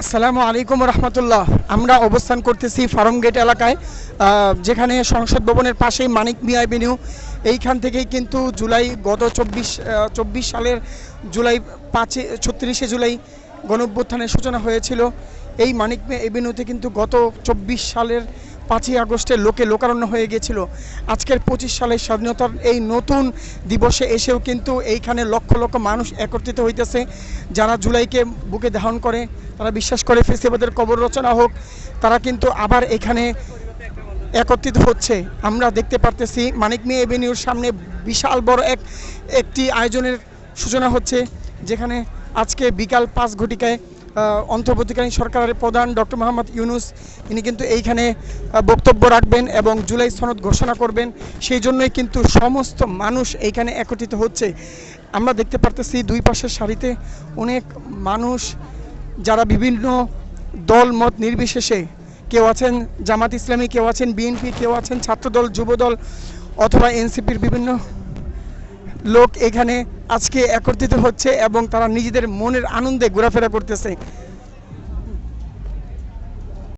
আসসালামু আলাইকুম রহমতুল্লাহ। আমরা অবস্থান করতেছি ফার্মগেট এলাকায়, যেখানে সংসদ ভবনের পাশেই মানিক মিয়া এভিনিউ। এইখান থেকেই কিন্তু গত চব্বিশ সালের জুলাই 36শে জুলাই গণঅভ্যুত্থানের সূচনা হয়েছিল। এই মানিক মিয়া এভিনিউতে কিন্তু গত 24 সালের 5ই আগস্টে লোকারণ্য হয়ে গিয়েছিল। আজকের 25 সালের স্বাধীনতার এই নতুন দিবসে এসেও কিন্তু এইখানে লক্ষ লক্ষ মানুষ একত্রিত হইতেছে, যারা জুলাইকে বুকে ধারণ করে, তারা বিশ্বাস করে ফেসিবাদের কবর রচনা হোক, তারা কিন্তু আবার এখানে একত্রিত হচ্ছে। আমরা দেখতে পারতেছি মানিক মিয়া এভিনিউর সামনে বিশাল বড় একটি আয়োজনের সূচনা হচ্ছে, যেখানে আজকে বিকাল 5 ঘটিকায় অন্তর্বর্তীকালীন সরকারের প্রধান ডক্টর মোহাম্মদ ইউনূস তিনি কিন্তু এইখানে বক্তব্য রাখবেন এবং জুলাই সনদ ঘোষণা করবেন। সেই জন্যই কিন্তু সমস্ত মানুষ এইখানে একত্রিত হচ্ছে। আমরা দেখতে পারতেছি দুই পাশের সারিতে অনেক মানুষ, যারা বিভিন্ন দল মত নির্বিশেষে, কেউ আছেন জামাত ইসলামী, কেউ আছেন বিএনপি, কেউ আছেন ছাত্রদল, যুবদল অথবা এনসিপির বিভিন্ন লোক এখানে আজকে একত্রিত হচ্ছে এবং তারা নিজেদের মনের আনন্দে ঘোরাফেরা করতেছে।